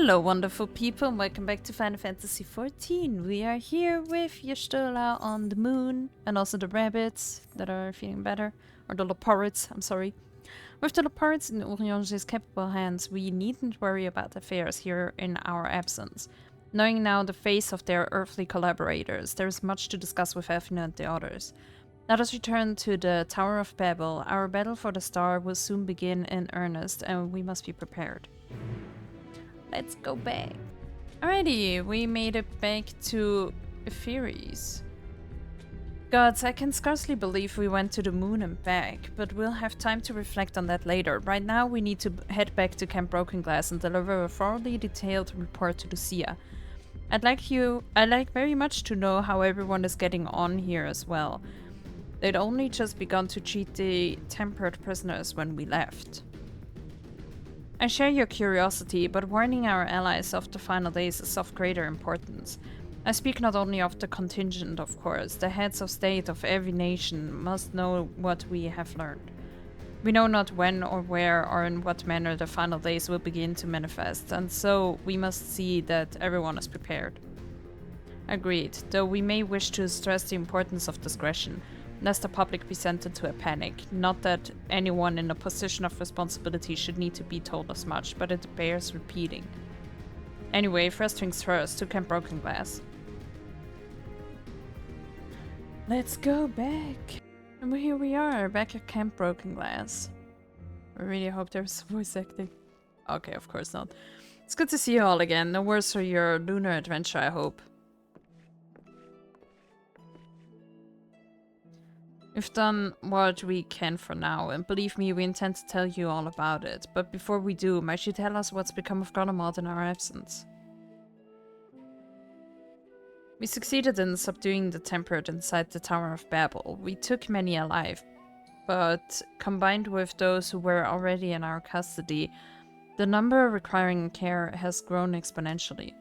Hello wonderful people and welcome back to Final Fantasy XIV. We are here with Y'shtola on the moon and also the rabbits that are feeling better. Or the leopards, I'm sorry. With the leopards in Orionge's capable hands, we needn't worry about affairs here in our absence. Knowing now the face of their earthly collaborators, there is much to discuss with Thavnair and the others. Let us return to the Tower of Babel. Our battle for the star will soon begin in earnest and we must be prepared. Let's go back. Alrighty, we made it back to Etheirys. Gods, I can scarcely believe we went to the moon and back, but we'll have time to reflect on that later. Right now we need to head back to Camp Broken Glass and deliver a thoroughly detailed report to Lucia. I'd like very much to know how everyone is getting on here as well. They'd only just begun to treat the tempered prisoners when we left. I share your curiosity, but warning our allies of the final days is of greater importance. I speak not only of the contingent, of course. The heads of state of every nation must know what we have learned. We know not when or where or in what manner the final days will begin to manifest, and so we must see that everyone is prepared. Agreed, though we may wish to stress the importance of discretion, lest the public be sent into a panic. Not that anyone in a position of responsibility should need to be told as much, but it bears repeating. Anyway, first things first, to Camp Broken Glass. Let's go back. And here we are, back at Camp Broken Glass. I really hope there's voice acting. Okay, of course not. It's good to see you all again. No worse for your lunar adventure, I hope. We've done what we can for now, and believe me, we intend to tell you all about it. But before we do, might you tell us what's become of Garlemald in our absence? We succeeded in subduing the tempered inside the Tower of Babel. We took many alive, but combined with those who were already in our custody, the number requiring care has grown exponentially.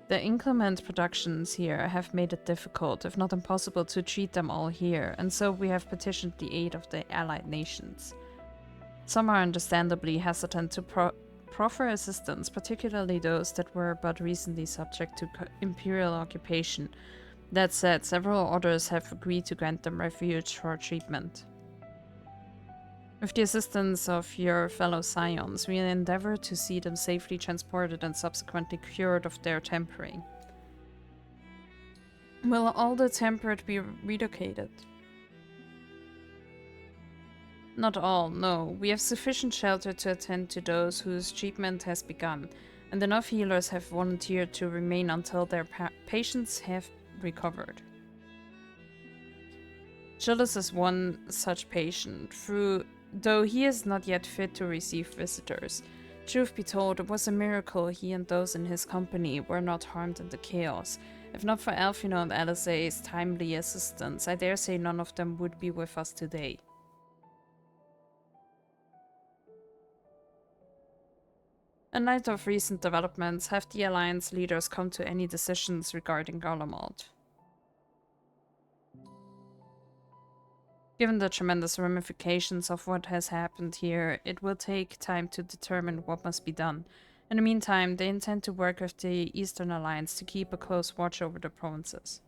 The inclement productions here have made it difficult, if not impossible, to treat them all here, and so we have petitioned the aid of the allied nations. Some are understandably hesitant to proffer assistance, particularly those that were but recently subject to imperial occupation. That said, several others have agreed to grant them refuge for treatment. With the assistance of your fellow scions, we endeavor to see them safely transported and subsequently cured of their tempering. Will all the tempered be relocated? Not all, no. We have sufficient shelter to attend to those whose treatment has begun, and enough healers have volunteered to remain until their patients have recovered. Gilles is one such patient, though he is not yet fit to receive visitors. Truth be told, it was a miracle he and those in his company were not harmed in the chaos. If not for Alfino and Alisae's timely assistance, I dare say none of them would be with us today. In light of recent developments, have the Alliance leaders come to any decisions regarding Garlemald? Given the tremendous ramifications of what has happened here, it will take time to determine what must be done. In the meantime, they intend to work with the Eastern Alliance to keep a close watch over the provinces.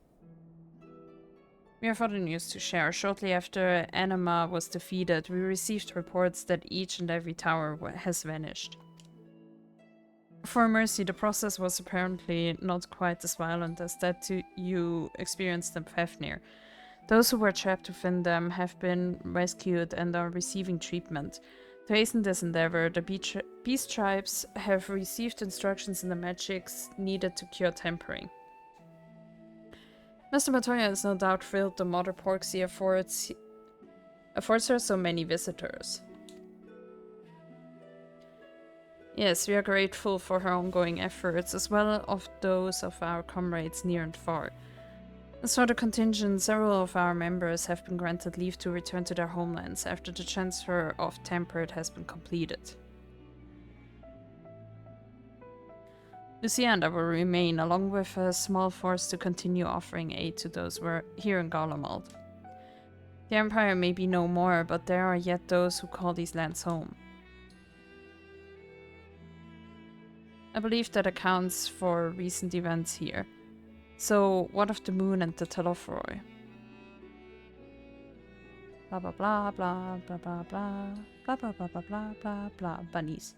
We have other news to share. Shortly after Anima was defeated, we received reports that each and every tower has vanished. For mercy, the process was apparently not quite as violent as that you experienced in Thavnair. Those who were trapped within them have been rescued and are receiving treatment. To hasten this endeavor, the beast tribes have received instructions in the magics needed to cure tempering. Master Matoya is no doubt thrilled the Mother Porxie affords her so many visitors. Yes, we are grateful for her ongoing efforts, as well as those of our comrades near and far. As for the contingent, several of our members have been granted leave to return to their homelands after the transfer of Tempered has been completed. Lucia and I will remain, along with a small force to continue offering aid to those who are here in Garlemald. The Empire may be no more, but there are yet those who call these lands home. I believe that accounts for recent events here. So, what of the moon and the Telofroi? Blah blah blah blah blah blah blah blah blah blah blah blah blah blah bunnies.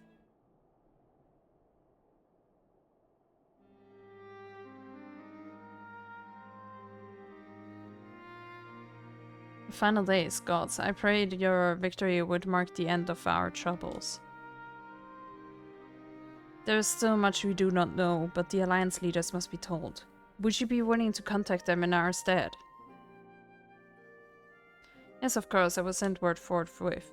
The final days, gods. I prayed your victory would mark the end of our troubles. There is still much we do not know, but the Alliance leaders must be told. Would you be willing to contact them in our stead? Yes, of course, I will send word forthwith.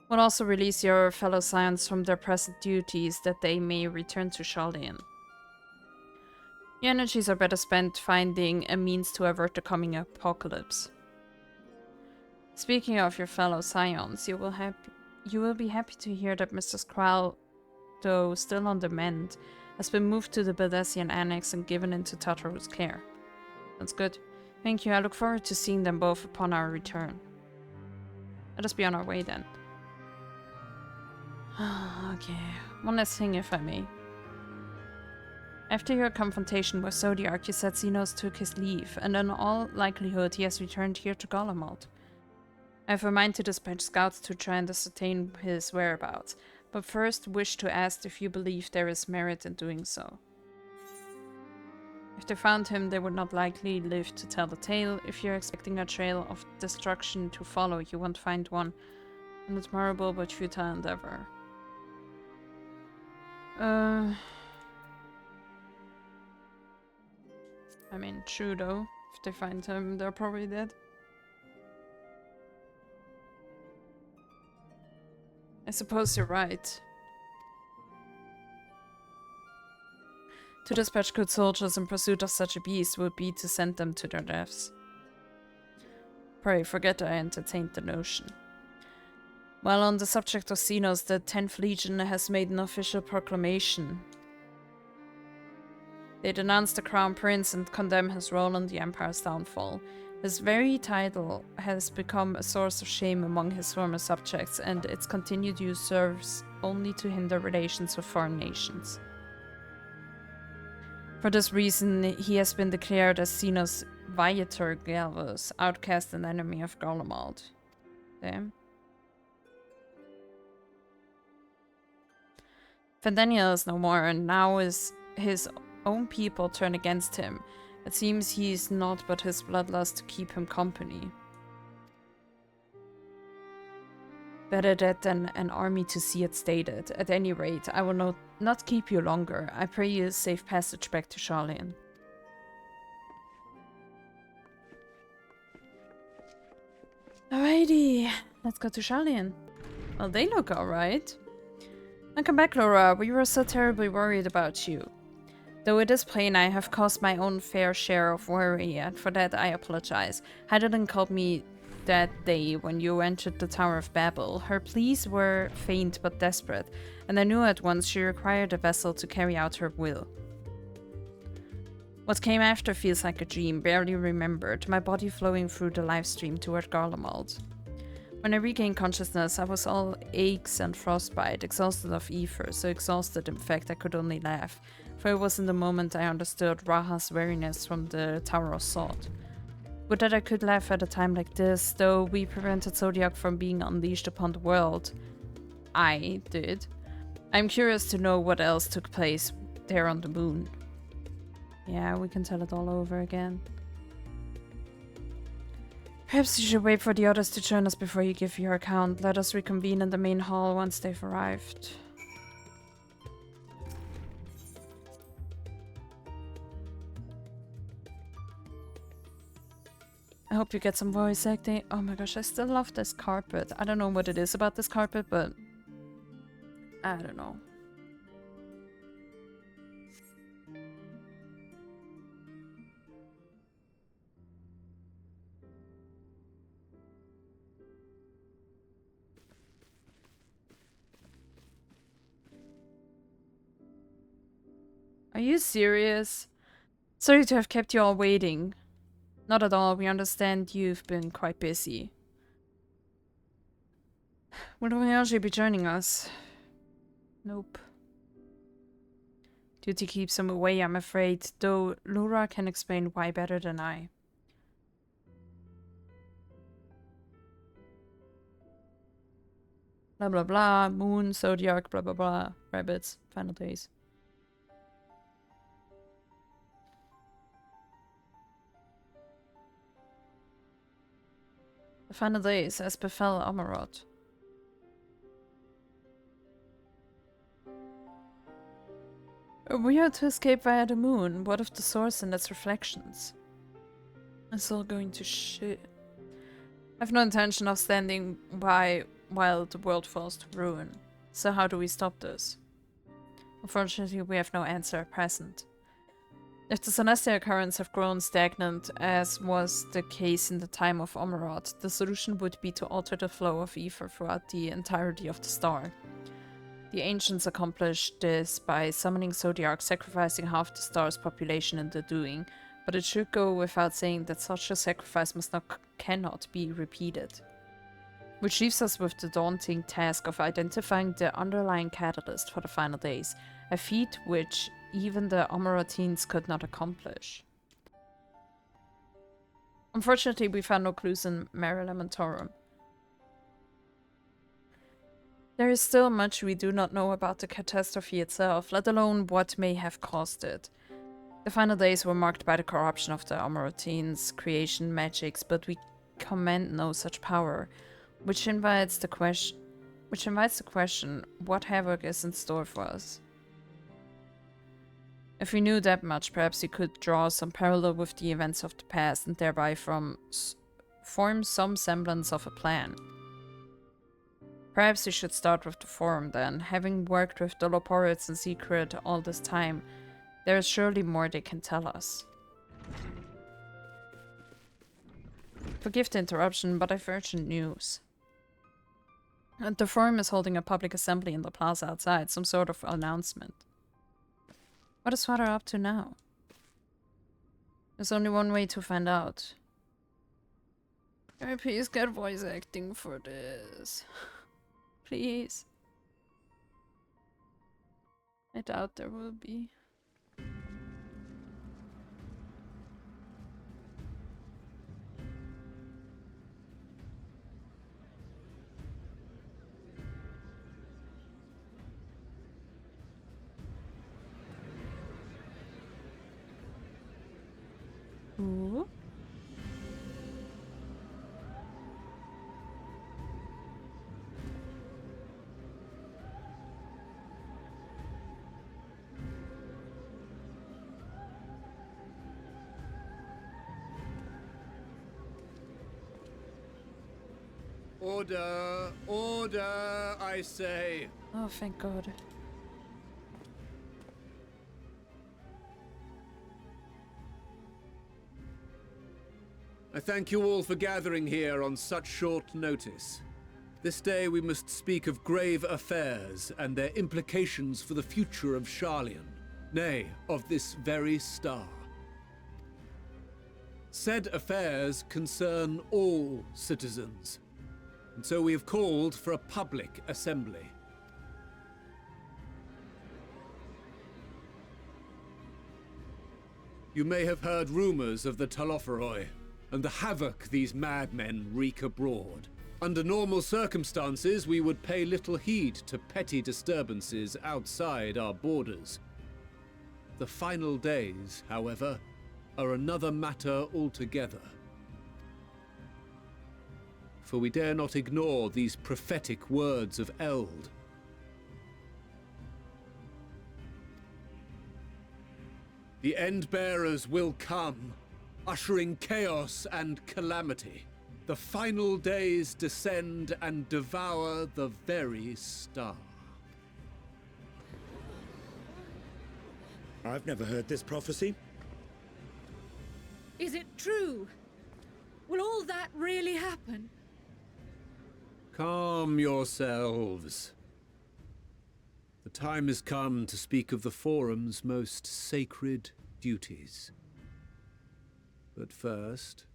We'll also release your fellow Scions from their present duties that they may return to Shalien. Your energies are better spent finding a means to avert the coming apocalypse. Speaking of your fellow Scions, you will be happy to hear that Mr. Skral, though still on the mend, has been moved to the Baldesion Annex and given into Tataru's care. That's good. Thank you, I look forward to seeing them both upon our return. Let us be on our way then. Okay, one last thing if I may. After your confrontation with Zodiac, you said Xenos took his leave, and in all likelihood he has returned here to Golemald. I have a mind to dispatch scouts to try and ascertain his whereabouts, but first wish to ask if you believe there is merit in doing so. If they found him, they would not likely live to tell the tale. If you're expecting a trail of destruction to follow, you won't find one. An admirable but futile endeavor. I mean, true though. If they find him, they're probably dead. I suppose you're right. To dispatch good soldiers in pursuit of such a beast would be to send them to their deaths. Pray forget I entertained the notion. While on the subject of Xenos, the 10th Legion has made an official proclamation. They denounce the Crown Prince and condemn his role in the Empire's downfall. His very title has become a source of shame among his former subjects, and its continued use serves only to hinder relations with foreign nations. For this reason, he has been declared as Xenos Viator Galvus, outcast and enemy of Golemald. Damn. Fendaniel is no more, and now is his own people turn against him. It seems he is not but his bloodlust to keep him company. Better that than an army to see it stated. At any rate, I will not keep you longer. I pray you a safe passage back to Shalien. Alrighty, let's go to Shalien. Well, they look alright. Welcome back, Laura. We were so terribly worried about you. Though it is plain I have caused my own fair share of worry, and for that I apologize. Hydaelyn called me that day when you entered the Tower of Babel. Her pleas were faint but desperate, and I knew at once she required a vessel to carry out her will. What came after feels like a dream, barely remembered, my body flowing through the live stream toward Golemald. When I regained consciousness, I was all aches and frostbite, exhausted of ether, so exhausted in fact I could only laugh, for it was in the moment I understood Raha's weariness from the Tower of Salt. Would that I could laugh at a time like this, though we prevented Zodiac from being unleashed upon the world. I did. I'm curious to know what else took place there on the moon. Yeah, we can tell it all over again. Perhaps you should wait for the others to join us before you give your account. Let us reconvene in the main hall once they've arrived. I hope you get some voice acting. Oh my gosh, I still love this carpet. I don't know what it is about this carpet, but I don't know. Are you serious? Sorry to have kept you all waiting. Not at all, we understand you've been quite busy. Will Rianji be joining us? Nope. Duty keeps him away, I'm afraid, though Lura can explain why better than I. Blah blah blah, moon, zodiac, blah blah blah, rabbits, final days. The final days, as befell Amaroth. We are to escape via the moon. What of the source and its reflections? It's all going to shit. I have no intention of standing by while the world falls to ruin. So how do we stop this? Unfortunately, we have no answer at present. If the celestial currents have grown stagnant, as was the case in the time of Amaroth, the solution would be to alter the flow of ether throughout the entirety of the star. The ancients accomplished this by summoning Zodiac, sacrificing half the star's population in the doing, but it should go without saying that such a sacrifice cannot be repeated. Which leaves us with the daunting task of identifying the underlying catalyst for the final days, a feat which even the Amarothines could not accomplish. Unfortunately, we found no clues in Mare Lamentorum. There is still much we do not know about the catastrophe itself, let alone what may have caused it. The final days were marked by the corruption of the Amarothines' creation magics, but we command no such power, which invites the question, what havoc is in store for us? If we knew that much, perhaps we could draw some parallel with the events of the past and thereby form some semblance of a plan. Perhaps we should start with the Forum then. Having worked with the Loporids in secret all this time, there is surely more they can tell us. Forgive the interruption, but I've urgent news. The Forum is holding a public assembly in the plaza outside, some sort of announcement. What is Father up to now? There's only one way to find out. Can I please get voice acting for this? Please. I doubt there will be. Ooh. Order! Order, I say! Oh, thank God. I thank you all for gathering here on such short notice. This day we must speak of grave affairs and their implications for the future of Sharlayan, nay, of this very star. Said affairs concern all citizens, and so we have called for a public assembly. You may have heard rumors of the Talopheroi, and the havoc these madmen wreak abroad. Under normal circumstances, we would pay little heed to petty disturbances outside our borders. The final days, however, are another matter altogether. For we dare not ignore these prophetic words of Eld. The Endbearers will come, ushering chaos and calamity. The final days descend and devour the very star. I've never heard this prophecy. Is it true? Will all that really happen? Calm yourselves. The time has come to speak of the Forum's most sacred duties. But first...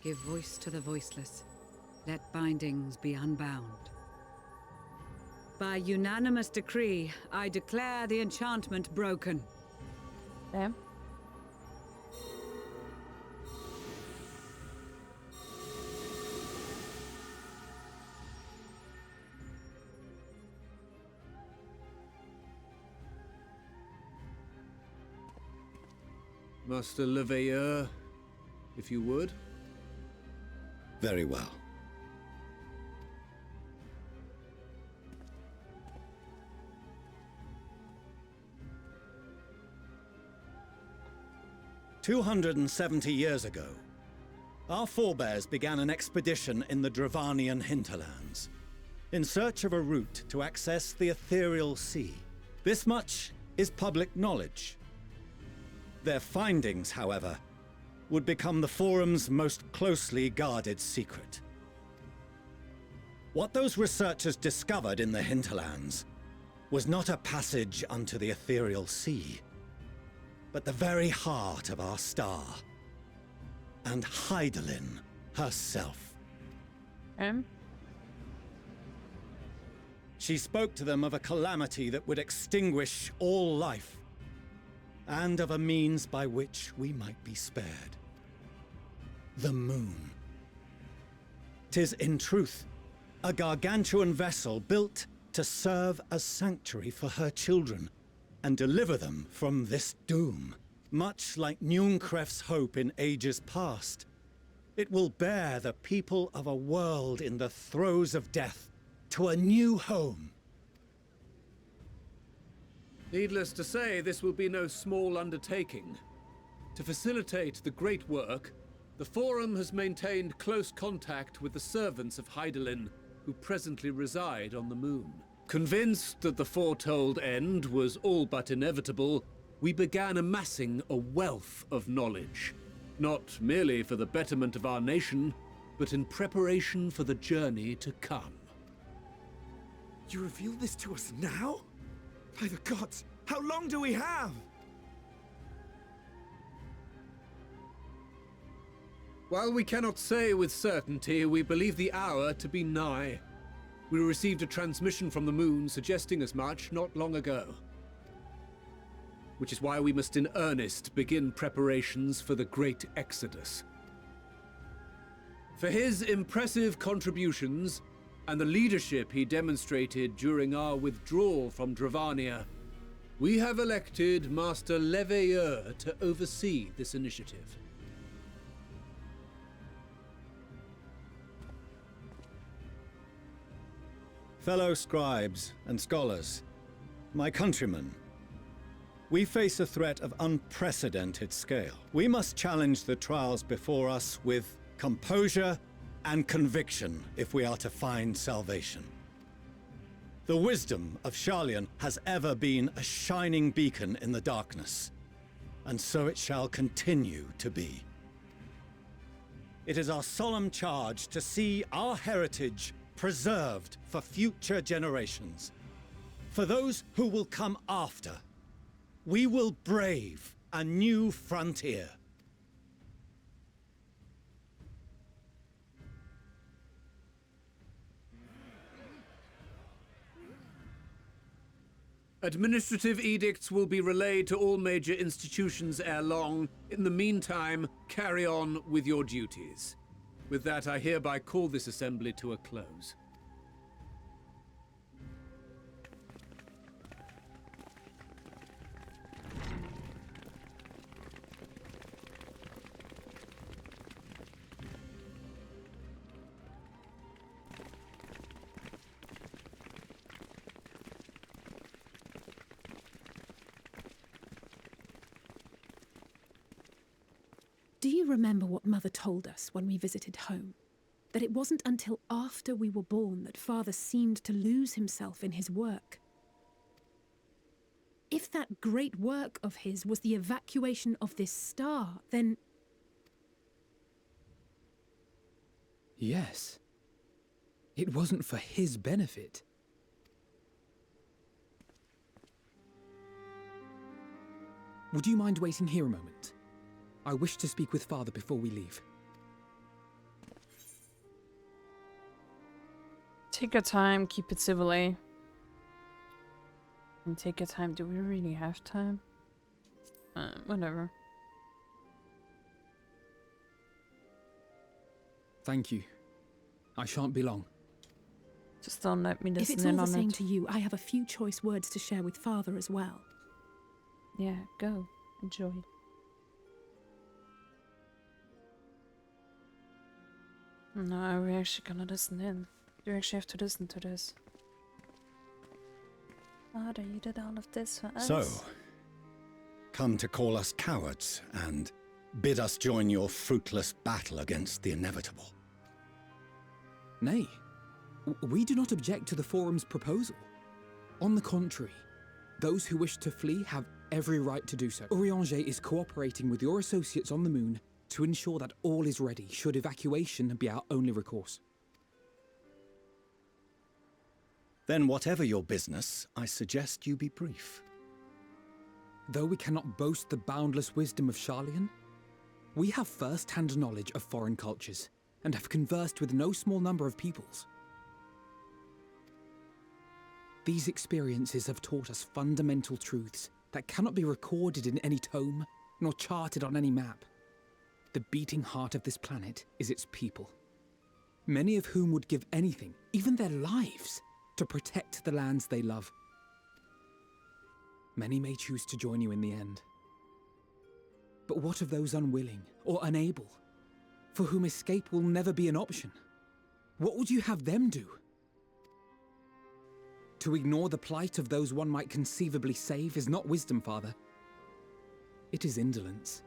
Give voice to the voiceless. Let bindings be unbound. By unanimous decree, I declare the enchantment broken. Damn. Master Le Veilleur, if you would. Very well. "270 years ago, our forebears began an expedition in the Dravanian hinterlands, in search of a route to access the ethereal sea. This much is public knowledge. Their findings, however, would become the Forum's most closely guarded secret. What those researchers discovered in the hinterlands was not a passage unto the ethereal sea, but the very heart of our star, and Hydaelyn herself. She spoke to them of a calamity that would extinguish all life, and of a means by which we might be spared. The moon. 'Tis in truth a gargantuan vessel built to serve as sanctuary for her children, and deliver them from this doom. Much like Nunkref's hope in ages past, it will bear the people of a world in the throes of death to a new home. Needless to say, this will be no small undertaking. To facilitate the great work, the Forum has maintained close contact with the servants of Hydaelyn, who presently reside on the moon. Convinced that the foretold end was all but inevitable, we began amassing a wealth of knowledge, not merely for the betterment of our nation, but in preparation for the journey to come. You reveal this to us now? By the gods, how long do we have? While we cannot say with certainty, we believe the hour to be nigh. We received a transmission from the moon suggesting as much not long ago. Which is why we must in earnest begin preparations for the great exodus. For his impressive contributions, and the leadership he demonstrated during our withdrawal from Dravania, we have elected Master Le Veilleur to oversee this initiative. Fellow scribes and scholars, my countrymen, we face a threat of unprecedented scale. We must challenge the trials before us with composure and conviction if we are to find salvation. The wisdom of Sharlayan has ever been a shining beacon in the darkness, and so it shall continue to be. It is our solemn charge to see our heritage preserved for future generations. For those who will come after, we will brave a new frontier. Administrative edicts will be relayed to all major institutions ere long. In the meantime, carry on with your duties. With that, I hereby call this assembly to a close. Do you remember what Mother told us when we visited home? That it wasn't until after we were born that Father seemed to lose himself in his work. If that great work of his was the evacuation of this star, then... Yes. It wasn't for his benefit. Would you mind waiting here a moment? I wish to speak with Father before we leave. Take your time, keep it civil, eh? And take your time. Do we really have time? Whatever. Thank you. I shan't be long. Just don't let me If listen it's in all the on same it. to you, I have a few choice words to share with Father as well. Yeah, go. Enjoy. No, we're actually gonna listen in. You actually have to listen to this. Father, you did all of this for us. So, come to call us cowards and bid us join your fruitless battle against the inevitable. Nay, we do not object to the Forum's proposal. On the contrary, those who wish to flee have every right to do so. Urianger is cooperating with your associates on the moon to ensure that all is ready should evacuation be our only recourse. Then whatever your business, I suggest you be brief. Though we cannot boast the boundless wisdom of Sharlayan, we have first-hand knowledge of foreign cultures and have conversed with no small number of peoples. These experiences have taught us fundamental truths that cannot be recorded in any tome nor charted on any map. The beating heart of this planet is its people, many of whom would give anything, even their lives, to protect the lands they love. Many may choose to join you in the end. But what of those unwilling or unable, for whom escape will never be an option? What would you have them do? To ignore the plight of those one might conceivably save is not wisdom, Father. It is indolence.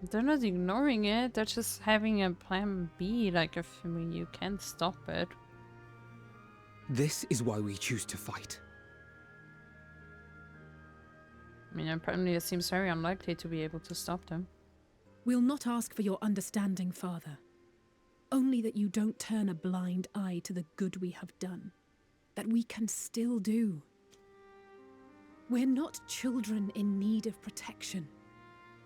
They're not ignoring it, they're just having a plan B, like if you can't stop it. This is why we choose to fight. I mean, apparently it seems very unlikely to be able to stop them. We'll not ask for your understanding, Father. Only that you don't turn a blind eye to the good we have done. That we can still do. We're not children in need of protection.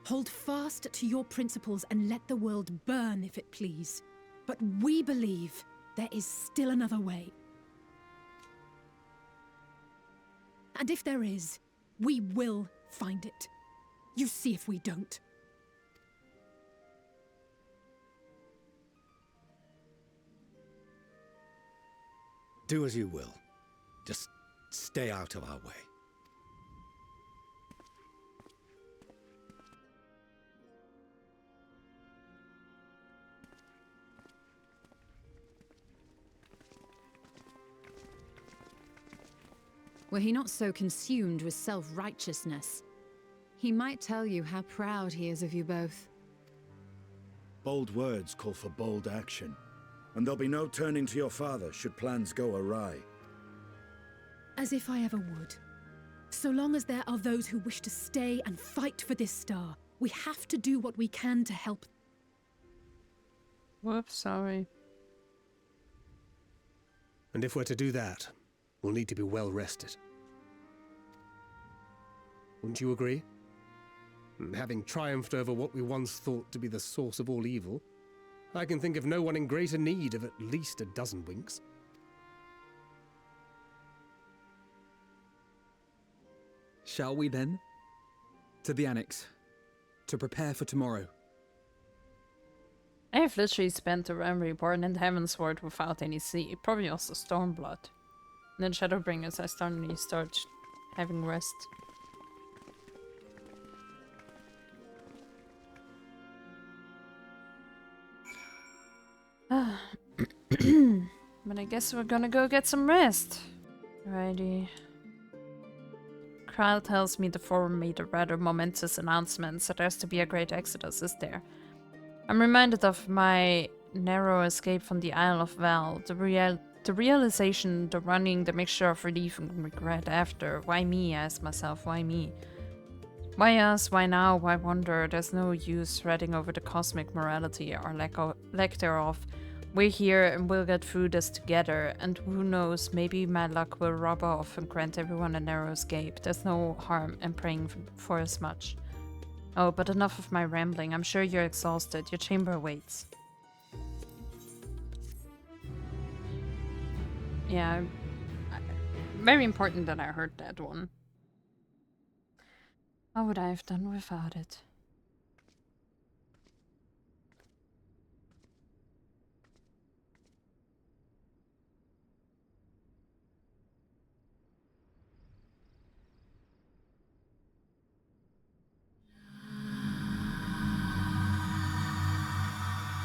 Hold fast to your principles and let the world burn if it please. But we believe there is still another way. And if there is, we will find it. You see if we don't. Do as you will. Just stay out of our way. Were he not so consumed with self-righteousness, he might tell you how proud he is of you both. Bold words call for bold action. And there'll be no turning to your father should plans go awry. As if I ever would. So long as there are those who wish to stay and fight for this star, we have to do what we can to help. Whoops, sorry. And if we're to do that, we'll need to be well rested. Wouldn't you agree? And having triumphed over what we once thought to be the source of all evil, I can think of no one in greater need of at least a dozen winks. Shall we then? To the Annex, to prepare for tomorrow. I have literally spent the realm reborn and Heavensward without any sleep, probably also Stormblood. And then Shadowbringers, I suddenly start having rest. But I guess we're gonna go get some rest. Alrighty. Kral tells me the Forum made a rather momentous announcement, so there's to be a great exodus, is there? I'm reminded of my narrow escape from the Isle of Val, the realization, the running, the mixture of relief and regret after. Why me? I ask myself, why me? Why us? Why now? Why wonder? There's no use threading over the cosmic morality or lack thereof. We're here and we'll get through this together, and who knows, maybe my luck will rub off and grant everyone a narrow escape. There's no harm in praying for as much. Oh, but enough of my rambling. I'm sure you're exhausted. Your chamber waits. Yeah, very important that I heard that one. How would I have done without it?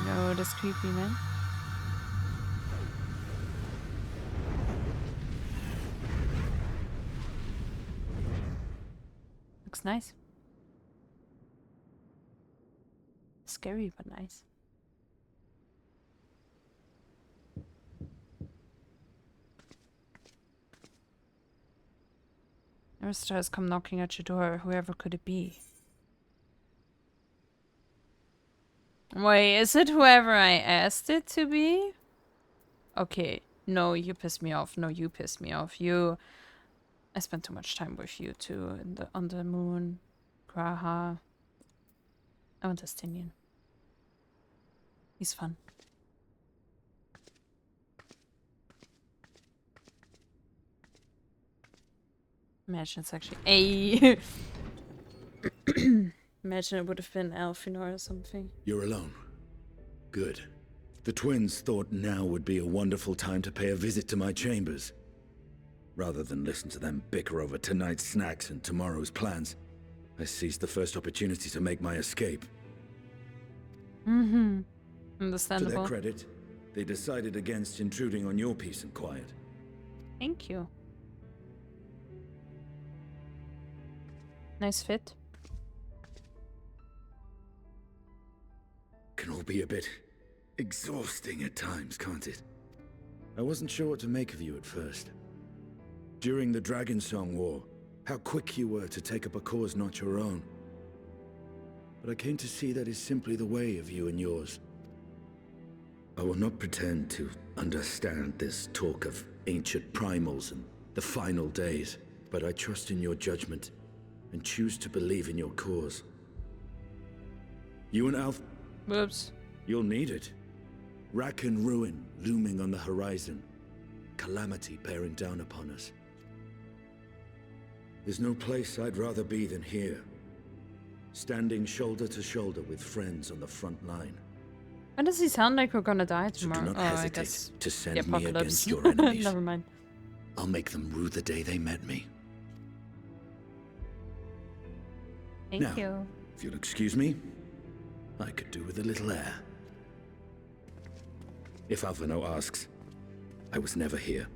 No, that's creepy, man. Looks nice. Scary, but nice. Arista has come knocking at your door. Whoever could it be? Wait, is it whoever I asked it to be? Okay. No, you pissed me off. No, you pissed me off. I spent too much time with you too on the moon. Graha. I want Estinian. He's fun. Imagine it's actually a. Imagine it would have been Elfinor or something. You're alone. Good. The twins thought now would be a wonderful time to pay a visit to my chambers. Rather than listen to them bicker over tonight's snacks and tomorrow's plans, I seized the first opportunity to make my escape. Mm-hmm. To Understandable. their credit, they decided against intruding on your peace and quiet. Thank you. Nice fit. Can all be a bit exhausting at times, can't it? I wasn't sure what to make of you at first. During the Dragon Song War, how quick you were to take up a cause not your own. But I came to see that is simply the way of you and yours. I will not pretend to understand this talk of ancient primals and the final days, but I trust in your judgment and choose to believe in your cause. You and Alf... Whoops. You'll need it. Rack and ruin looming on the horizon. Calamity bearing down upon us. There's no place I'd rather be than here. Standing shoulder to shoulder with friends on the front line. Why does he sound like we're gonna die So tomorrow? do not I hesitate guess to the send me apocalypse. against your enemies. Never mind. I'll make them rue the day they met me. Thank Now, you. if you'll excuse me, I could do with a little air. If Alphino asks, I was never here.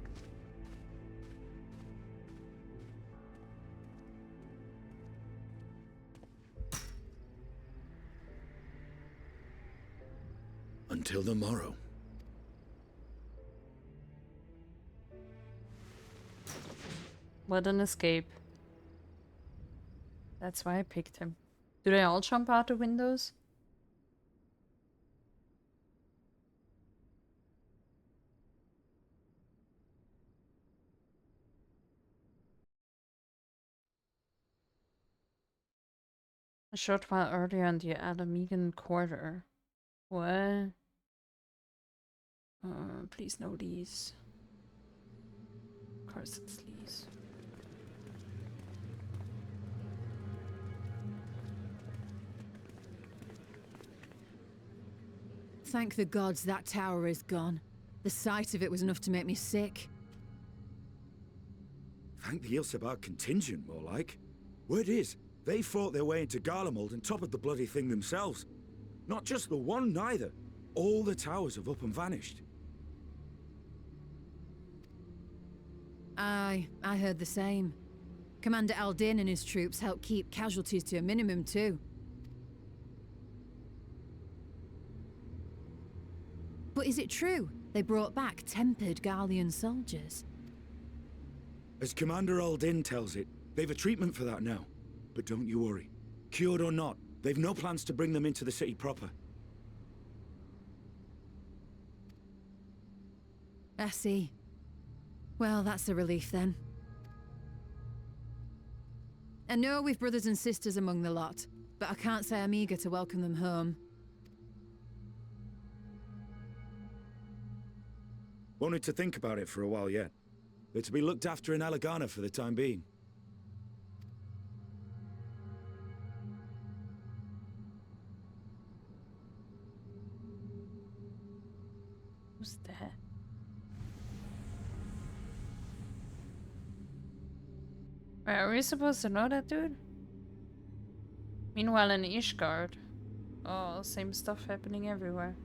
Until the morrow. What an escape. That's why I picked him. Do they all jump out the windows? A short while earlier in the Alamegan Quarter. What? Please no these. Of course it's these. Thank the gods that tower is gone. The sight of it was enough to make me sick. Thank the Ilsabar contingent, more like. Word is, they fought their way into Garlemald and toppled the bloody thing themselves. Not just the one, neither. All the towers have up and vanished. Aye, I heard the same. Commander Aldin and his troops helped keep casualties to a minimum too. But is it true? They brought back tempered Garlean soldiers. As Commander Aldin tells it, they've a treatment for that now. But don't you worry. Cured or not, they've no plans to bring them into the city proper. I see. Well, that's a relief then. I know we've brothers and sisters among the lot, but I can't say I'm eager to welcome them home. Wanted to think about it for a while yet. They're to be looked after in Alagana for the time being. Who's that? Wait, are we supposed to know that dude? Meanwhile in Ishgard. Oh, same stuff happening everywhere.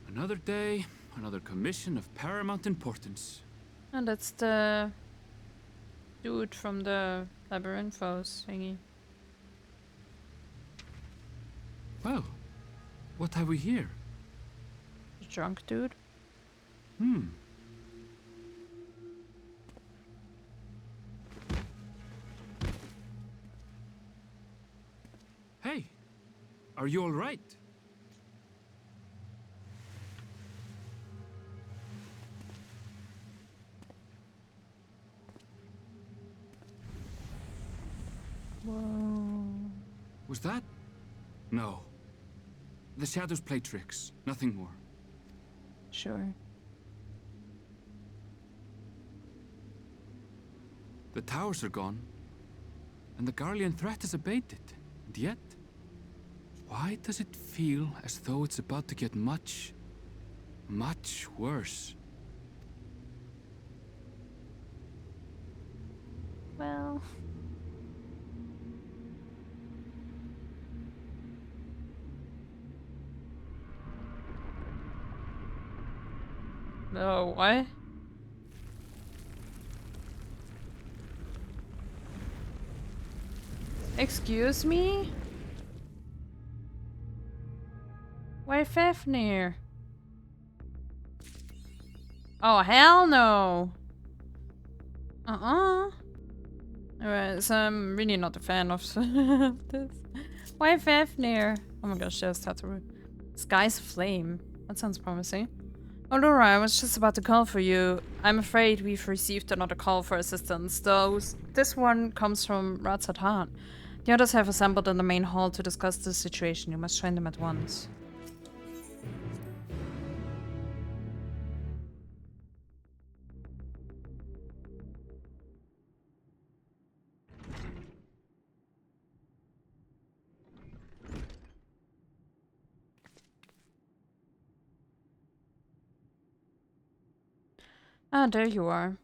Another day, another commission of paramount importance. And that's the dude from the Labyrinthos thingy. Well, what have we here? The drunk dude? Hey, are you all right? Whoa. Was that? No. The shadows play tricks, nothing more. Sure. The towers are gone, and the Garlean threat is abated. And yet, why does it feel as though it's about to get much, much worse? Well... No, what? Excuse me? Why Thavnair? Oh, hell no! Alright, so I'm really not a fan of this. Why Thavnair? Oh my gosh, there's Tataru. Sky's Flame. That sounds promising. Oh, Laura, I was just about to call for you. I'm afraid we've received another call for assistance, though this one comes from Ratzat. The others have assembled in the main hall to discuss the situation. You must join them at once. Ah, there you are.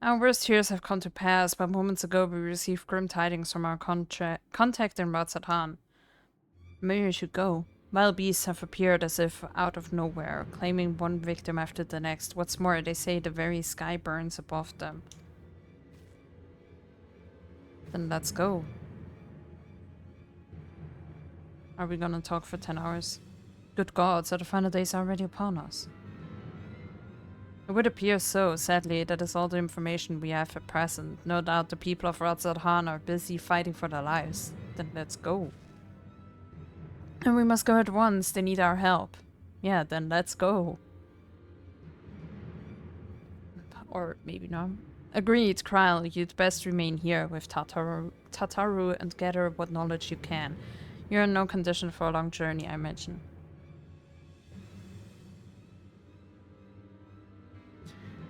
Our worst fears have come to pass, but moments ago we received grim tidings from our contact in Ratzat. Maybe we should go. Wild beasts have appeared as if out of nowhere, claiming one victim after the next. What's more, they say the very sky burns above them. Then let's go. Are we gonna talk for 10 hours? Good God, so the final days are already upon us. It would appear so. Sadly, that is all the information we have at present. No doubt the people of Ratzat are busy fighting for their lives. Then let's go. And we must go at once. They need our help. Yeah, then let's go. Or maybe not. Agreed, Kryle. You'd best remain here with Tataru and gather what knowledge you can. You're in no condition for a long journey, I imagine.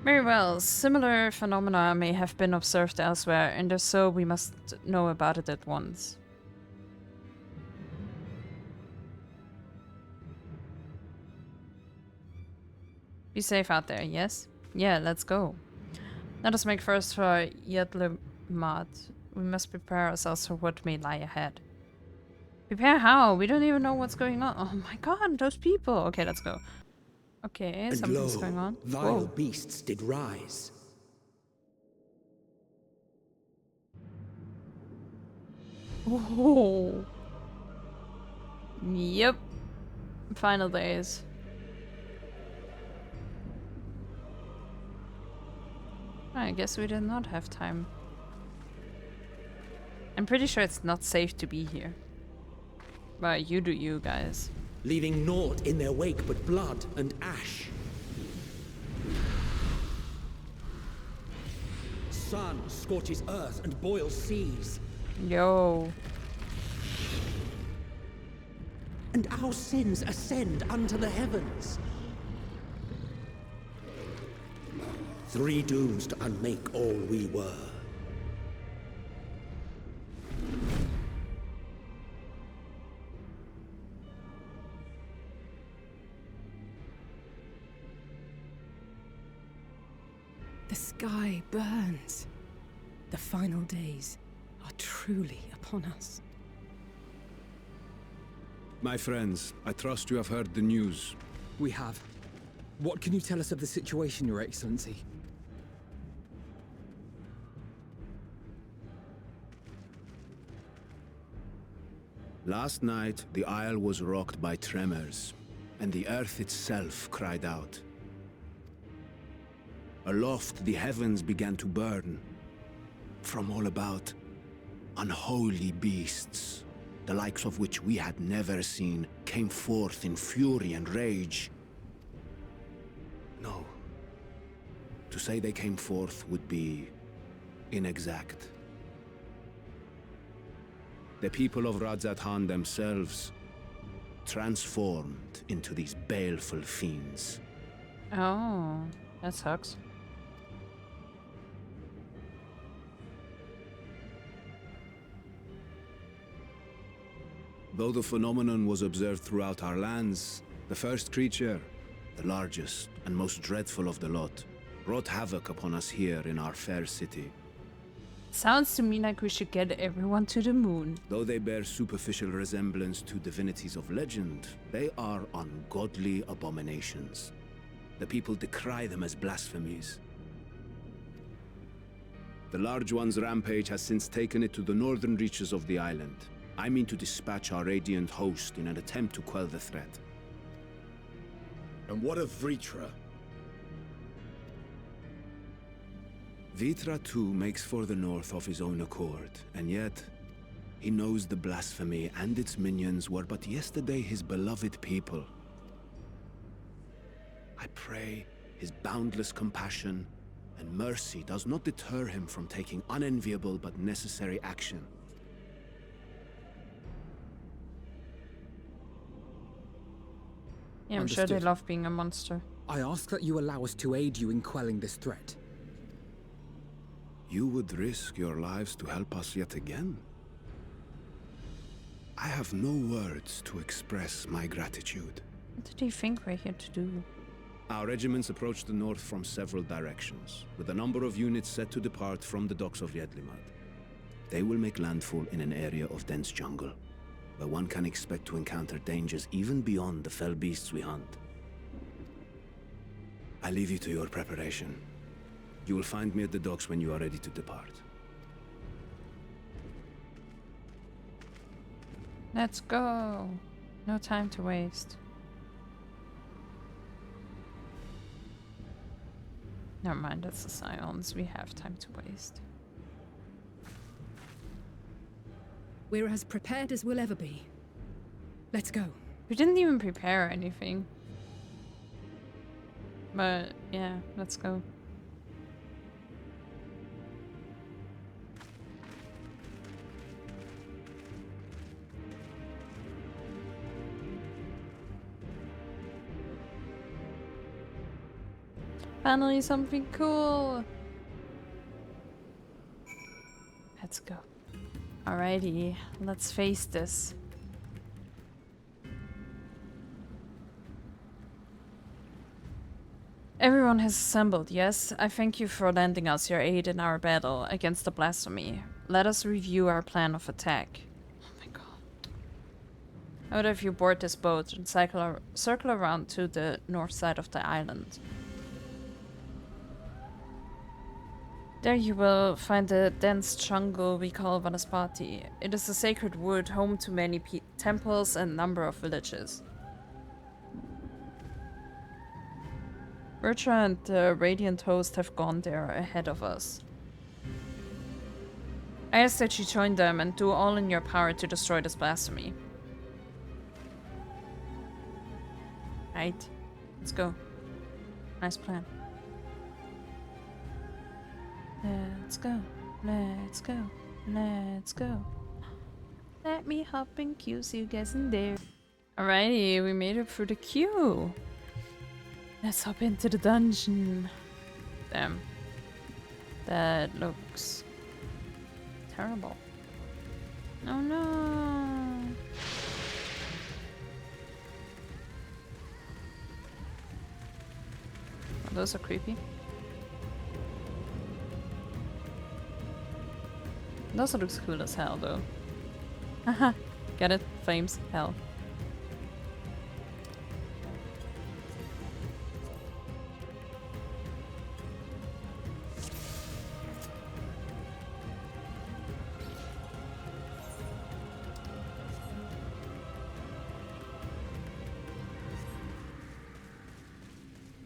Very well. Similar phenomena may have been observed elsewhere, and if so, we must know about it at once. Be safe out there, yes? Yeah, let's go. Let us make first for Yedlemat. We must prepare ourselves for what may lie ahead. Prepare how? We don't even know what's going on. Oh my god, those people! Okay, let's go. Okay, and something's lo, going on. vile Whoa. beasts did rise. Oh. Yep. Final days. I guess we did not have time. I'm pretty sure it's not safe to be here. But you do you, guys. Leaving naught in their wake but blood and ash. Sun scorches earth and boils seas. Yo. And our sins ascend unto the heavens. 3 dooms to unmake all we were. The sky burns. The final days are truly upon us. My friends, I trust you have heard the news. We have. What can you tell us of the situation, Your Excellency? Last night, the Isle was rocked by tremors, and the earth itself cried out. Aloft, the heavens began to burn. From all about, unholy beasts, the likes of which we had never seen, came forth in fury and rage. No. To say they came forth would be inexact. The people of Radzat-Han themselves transformed into these baleful fiends. Oh, that sucks. Though the phenomenon was observed throughout our lands, the first creature, the largest and most dreadful of the lot, wrought havoc upon us here in our fair city. Sounds to me like we should get everyone to the moon. Though they bear superficial resemblance to divinities of legend, they are ungodly abominations. The people decry them as blasphemies. The Large One's rampage has since taken it to the northern reaches of the island. I mean to dispatch our radiant host in an attempt to quell the threat. And what of Vritra? Vritra too makes for the north of his own accord, and yet he knows the blasphemy and its minions were but yesterday his beloved people. I pray his boundless compassion and mercy does not deter him from taking unenviable but necessary action. Yeah, I'm sure they love being a monster. I ask that you allow us to aid you in quelling this threat. You would risk your lives to help us yet again? I have no words to express my gratitude. What did he think we're here to do? Our regiments approach the north from several directions, with a number of units set to depart from the docks of Yedlimad. They will make landfall in an area of dense jungle, where one can expect to encounter dangers even beyond the fell beasts we hunt. I leave you to your preparation. You will find me at the docks when you are ready to depart. Let's go. No time to waste. Never mind, that's the Scions. We have time to waste. We're as prepared as we'll ever be. Let's go. We didn't even prepare anything. But yeah, let's go. Finally something cool. Let's go. Alrighty, let's face this. Everyone has assembled, yes? I thank you for lending us your aid in our battle against the blasphemy. Let us review our plan of attack. Oh my god. How would if you board this boat and circle around to the north side of the island? There you will find the dense jungle we call Vanaspati. It is a sacred wood home to many temples and a number of villages. Virtua and the Radiant Host have gone there ahead of us. I ask that you join them and do all in your power to destroy this blasphemy. Right. Let's go. Nice plan. Let's go. Let's go. Let's go. Let me hop in queue so you guys in there. Alrighty, we made it through the queue. Let's hop into the dungeon. Damn. That looks terrible. Oh no. Oh, those are creepy. Those looks cool as hell though. Haha, get it? Flames, hell.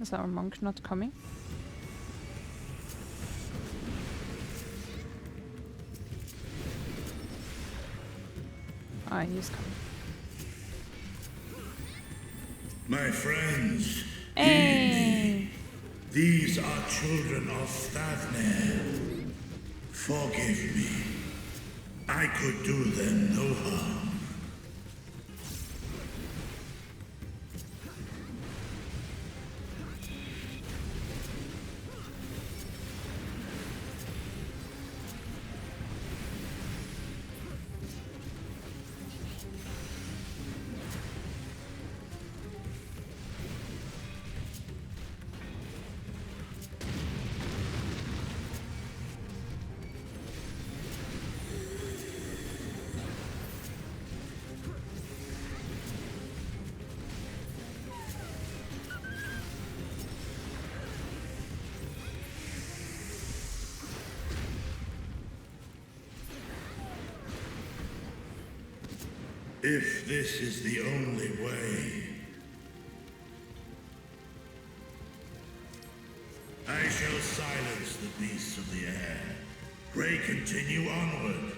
Is our monk not coming? Ah, he's coming. My friends, hey! These are children of Thavnair. Forgive me. I could do them no harm. If this is the only way, I shall silence the beasts of the air. Pray continue onward.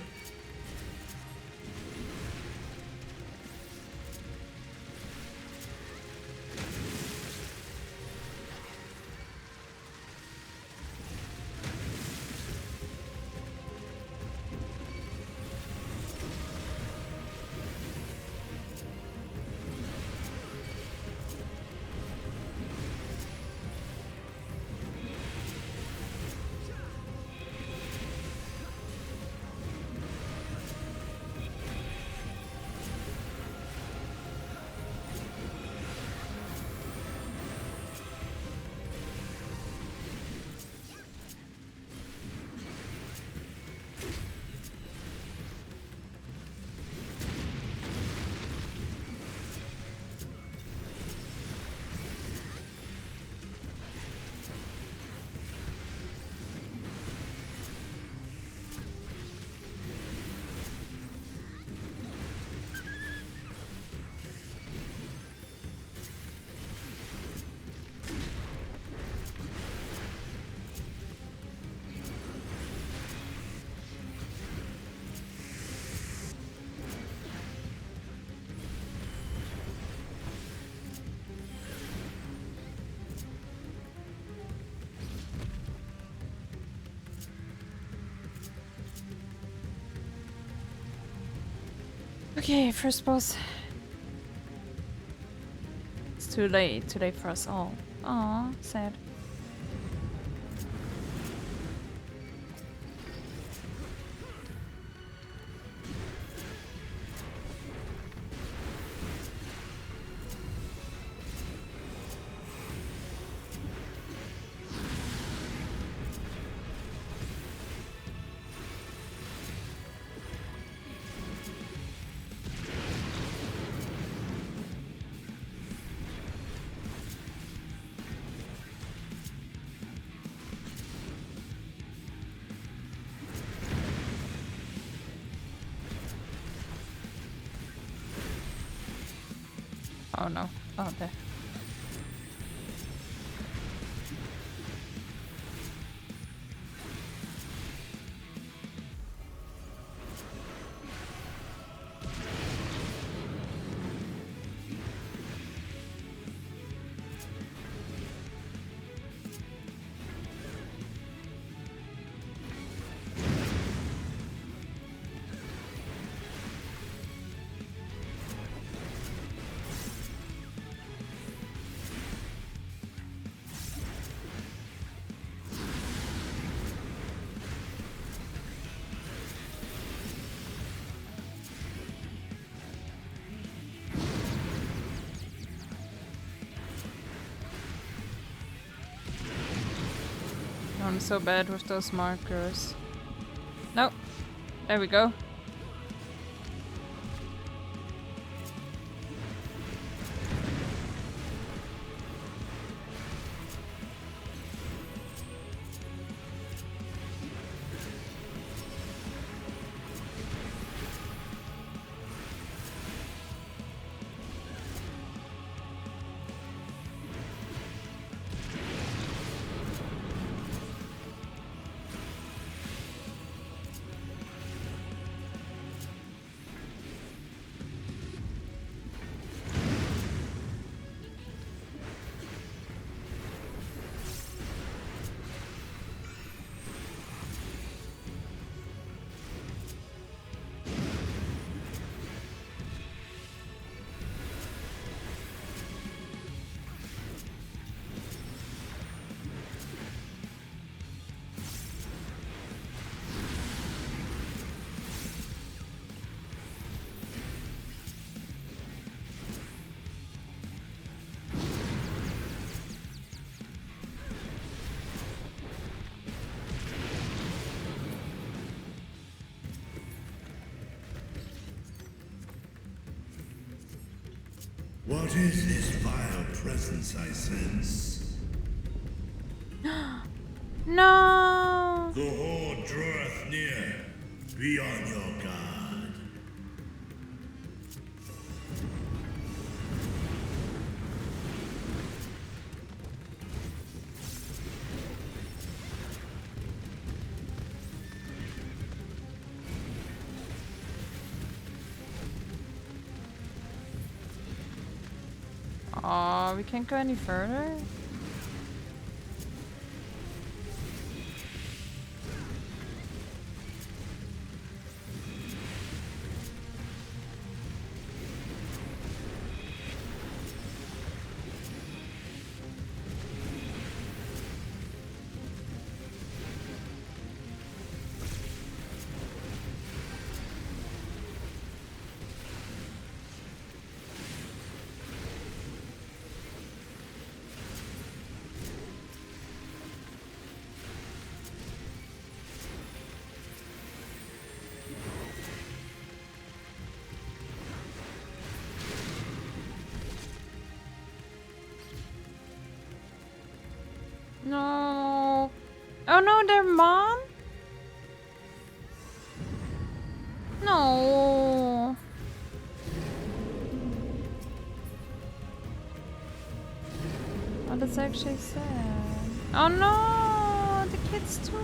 Okay, first boss. It's too late for us all. Aw, sad. Oh no. Oh, there. I'm so bad with those markers. No. There we go. What is this vile presence I sense? No! The horde draweth near. Be on your guard. Aw, we can't go any further? No. Oh no, their mom? No. Oh, that's actually sad. Oh no, the kids too.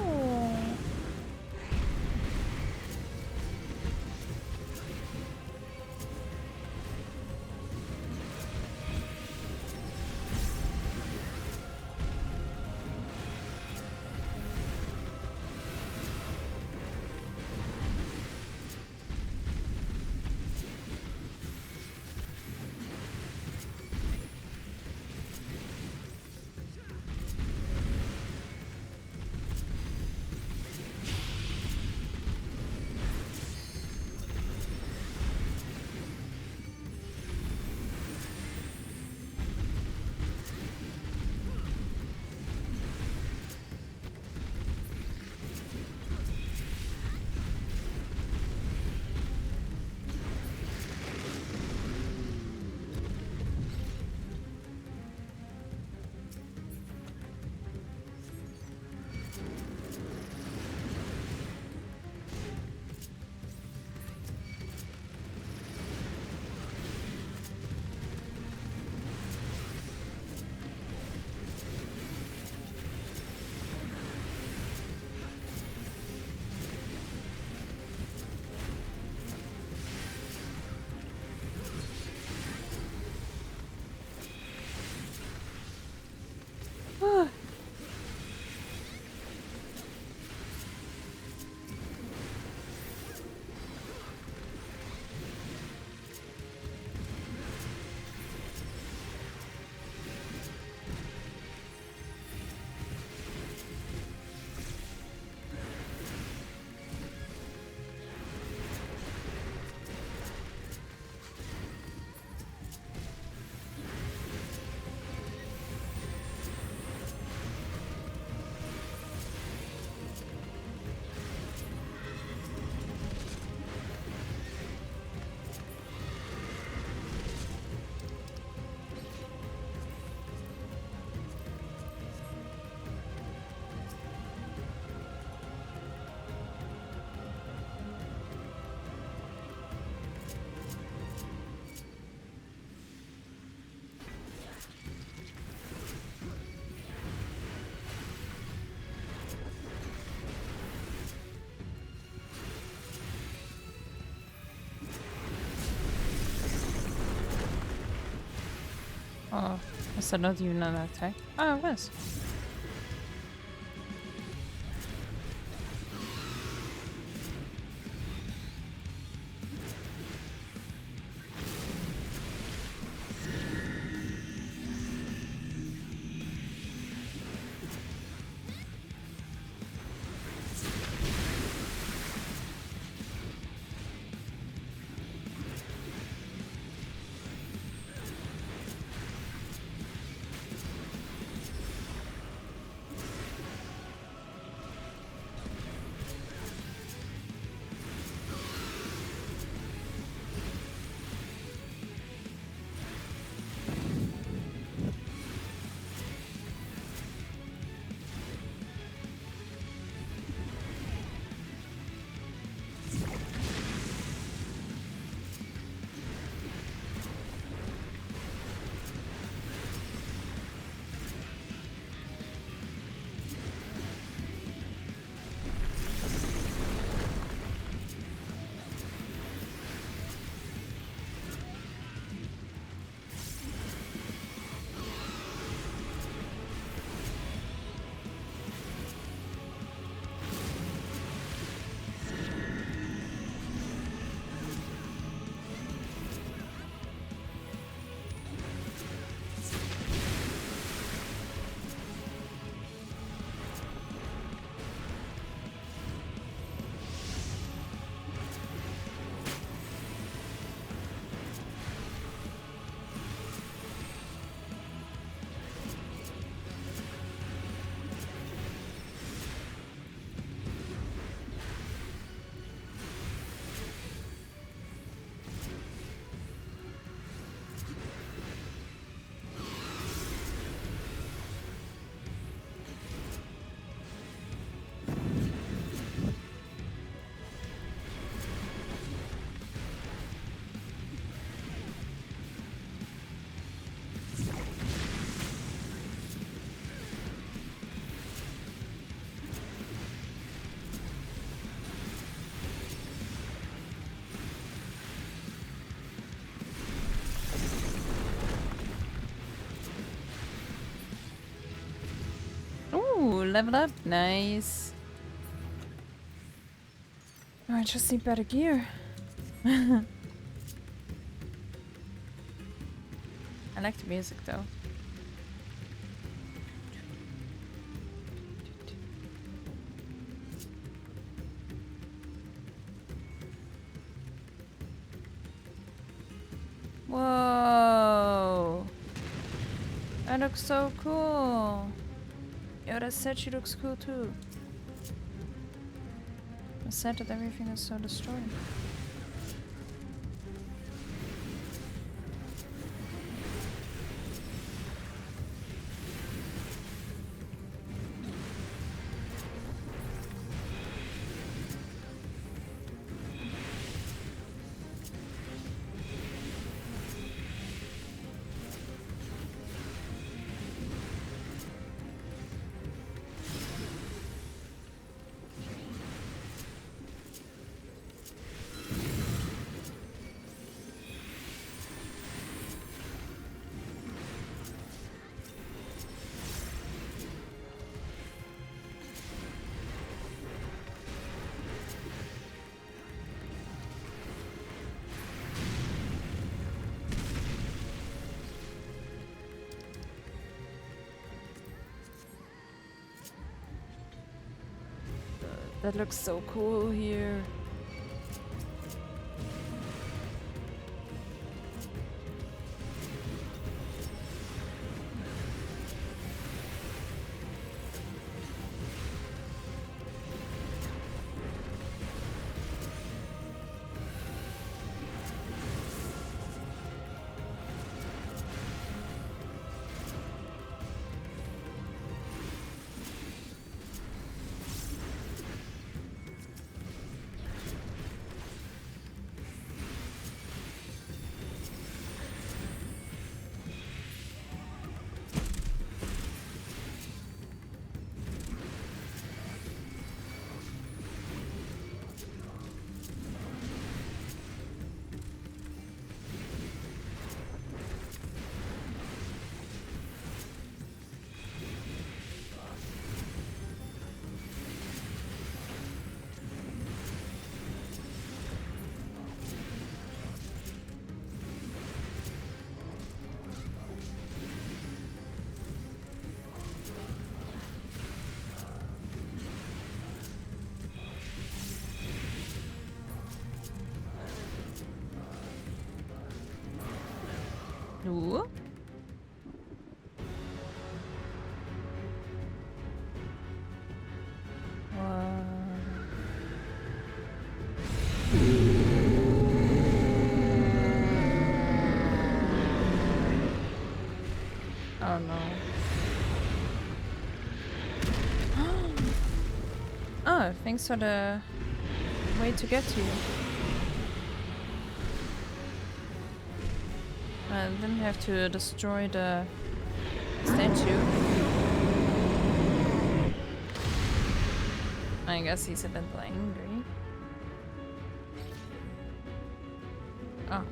Oh, was dat not even an attack? Oh, it was. Ooh, level up. Nice. Oh, I just need better gear. I like the music though. Whoa! That looks so cool. Yo, that statue looks cool too. I'm sad that everything is so destroyed. That looks so cool here. Ooh. Oh no. Oh, thanks for the way to get to you. I didn't have to destroy the statue. I guess he's a little angry. Oh.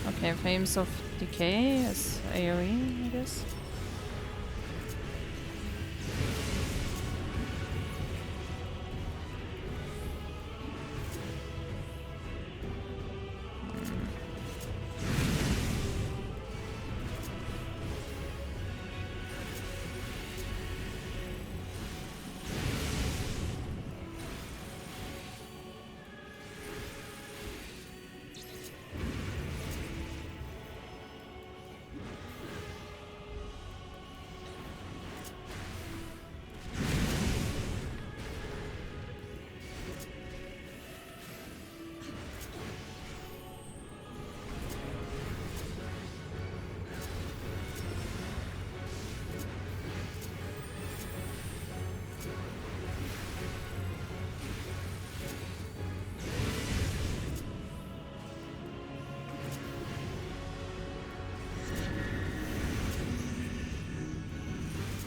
Okay, Flames of Decay is AoE, I guess.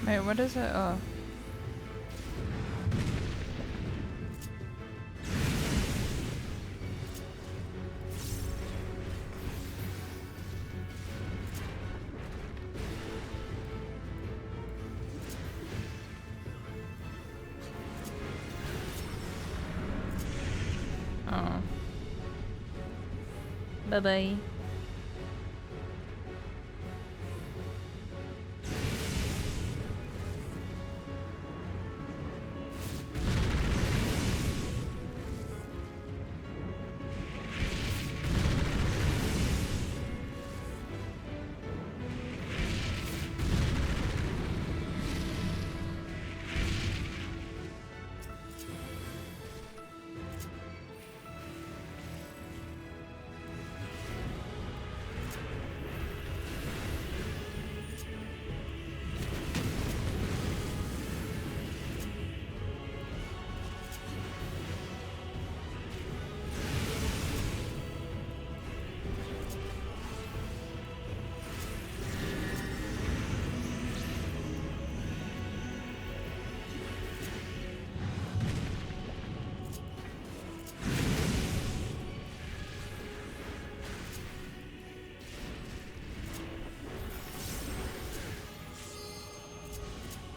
Wait, what is it? Oh. Oh. Bye-bye.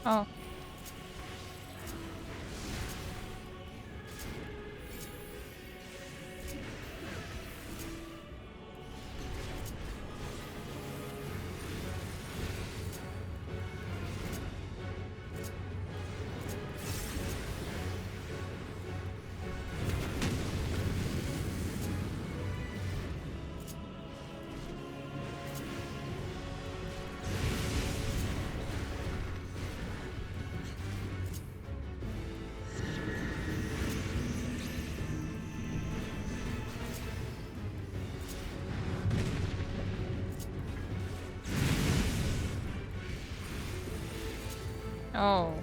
Oh. Oh.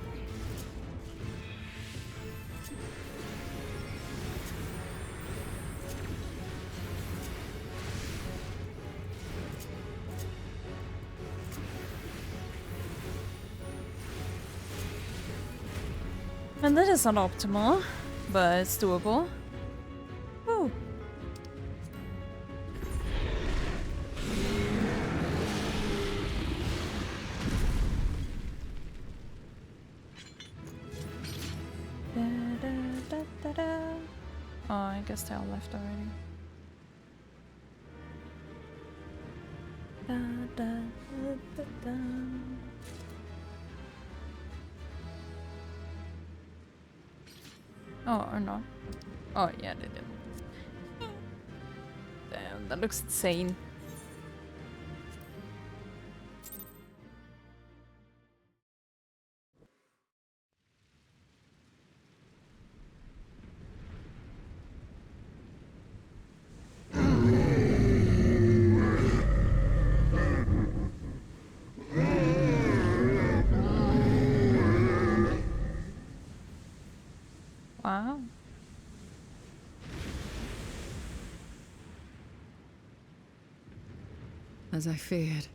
And that is not optimal, but it's doable. Woo. Oh, I I guess they all left already. Da, da, da, da, da. Oh, or not. Oh, yeah, they did. Damn, that looks insane. Wow. As I feared.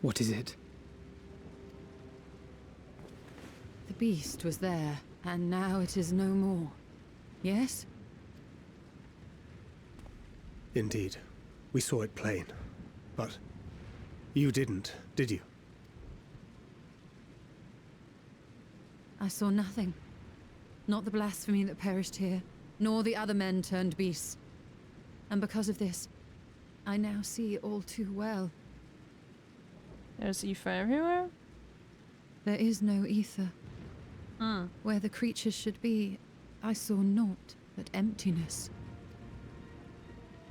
What is it? The beast was there, and now it is no more. Yes? Indeed. We saw it plain. But you didn't, did you? I saw nothing. Not the blasphemy that perished here, nor the other men turned beasts. And because of this, I now see all too well. There's ether everywhere? There is no ether. Hmm. Where the creatures should be, I saw naught but emptiness.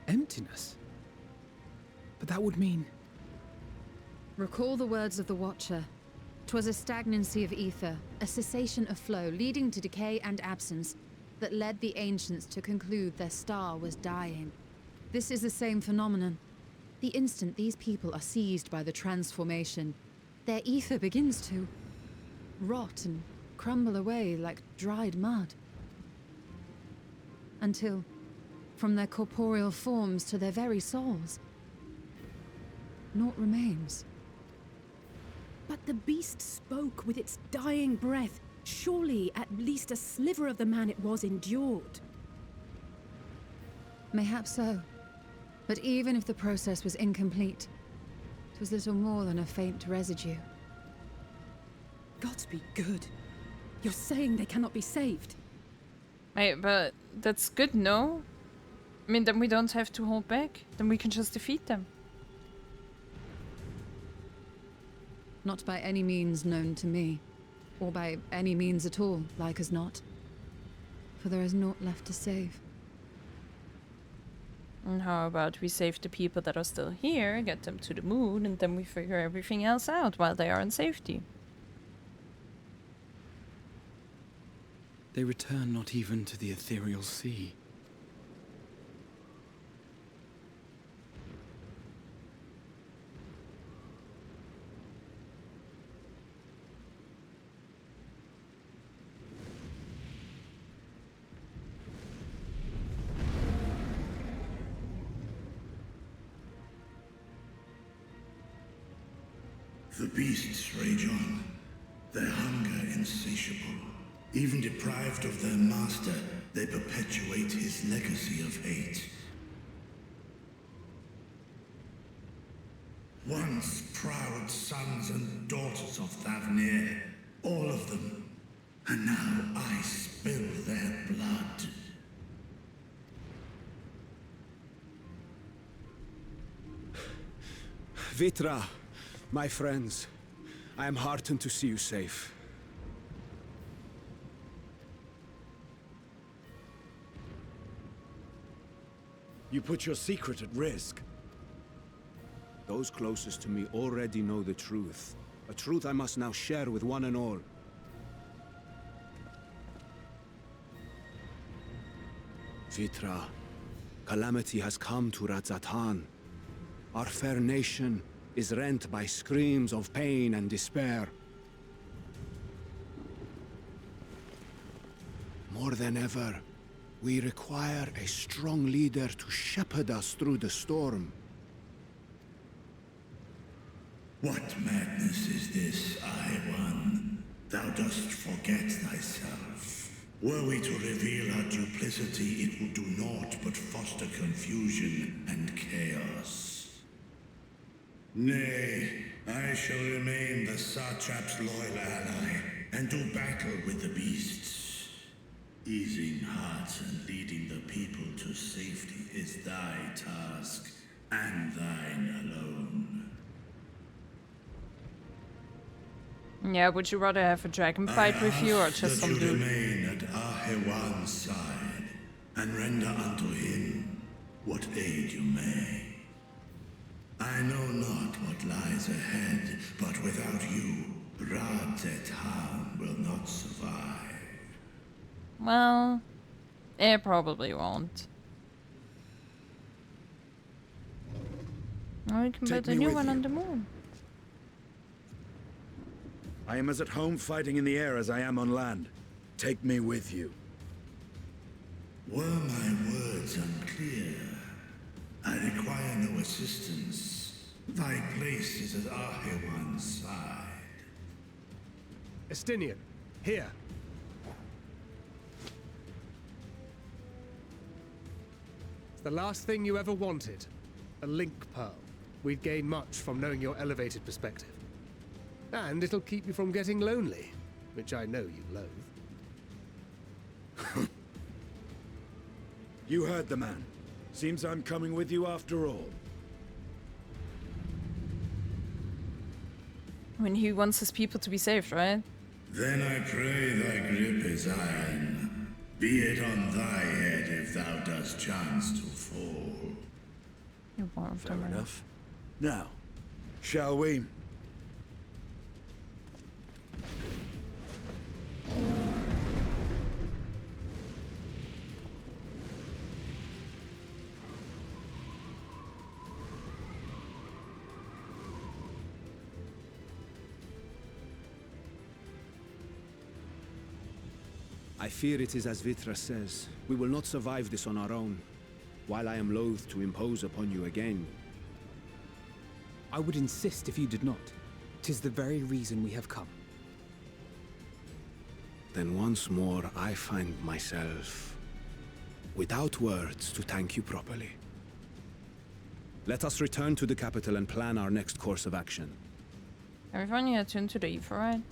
Emptiness? But that would mean... Recall the words of the Watcher. 'Twas a stagnancy of ether, a cessation of flow, leading to decay and absence, that led the ancients to conclude their star was dying. This is the same phenomenon. The instant these people are seized by the transformation, their ether begins to rot and crumble away like dried mud. Until, from their corporeal forms to their very souls, naught remains. But the beast spoke with its dying breath. Surely at least a sliver of the man it was endured. Mayhap so. But even if the process was incomplete, it was little more than a faint residue. Gods be good. You're saying they cannot be saved? Wait, but that's good, no? I mean, then we don't have to hold back. Then we can just defeat them. Not by any means known to me. Or by any means at all, like as not. For there is naught left to save. And how about we save the people that are still here, get them to the moon, and then we figure everything else out while they are in safety? They return not even to the ethereal sea. The beasts rage on, their hunger insatiable. Even deprived of their master, they perpetuate his legacy of hate. Once proud sons and daughters of Thavnair, all of them, and now I spill their blood. Vitra, my friends, I am heartened to see you safe. You put your secret at risk. Those closest to me already know the truth. A truth I must now share with one and all. Vitra, calamity has come to Radzatan. Our fair nation is rent by screams of pain and despair. More than ever, we require a strong leader to shepherd us through the storm. What madness is this, I-One? Thou dost forget thyself. Were we to reveal our duplicity, it will do naught but foster confusion and chaos. Nay, I shall remain the Satrap's loyal ally, and do battle with the beast. heart and leading the people to safety is thy task, and thine alone. Yeah, would you rather have a dragon fight with you or just some dude? Remain at Ahewan's side and render unto him what aid you may. I know not what lies ahead, but without you, Graha-tia will not survive. Well, it probably won't. Or we can build a new one on the moon. I am as at home fighting in the air as I am on land. Take me with you. Were my words unclear? I require no assistance. Thy place is at Ahewan's side. Estinian, here. It's the last thing you ever wanted. A link pearl. We'd gain much from knowing your elevated perspective. And it'll keep you from getting lonely, which I know you loathe. You heard the man. Seems I'm coming with you after all. I mean, he wants his people to be saved, right? Then I pray thy grip is iron. Be it on thy head if thou dost chance to fall. You're one of them. Fair enough. Now, shall we? I fear it is as Vitra says. We will not survive this on our own. While I am loath to impose upon you again. I would insist if you did not. 'Tis the very reason we have come. Then once more I find myself without words to thank you properly. Let us return to the capital and plan our next course of action. Everyone, you tune to the Eva, right?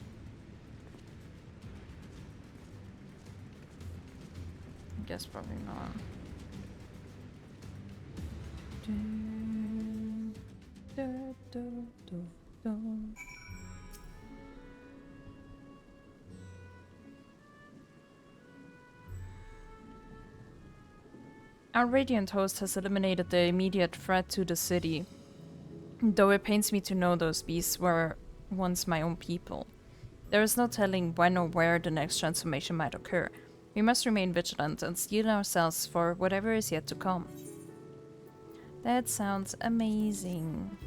I guess probably not. Our Radiant host has eliminated the immediate threat to the city, though it pains me to know those beasts were once my own people. There is no telling when or where the next transformation might occur. We must remain vigilant and steel ourselves for whatever is yet to come. That sounds amazing.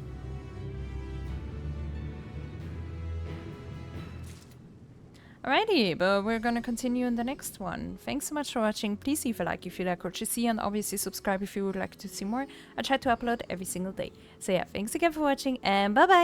Alrighty, but we're gonna continue in the next one. Thanks so much for watching. Please leave a like if you like what you see, and obviously subscribe if you would like to see more. I try to upload every single day. So yeah, thanks again for watching, and bye bye!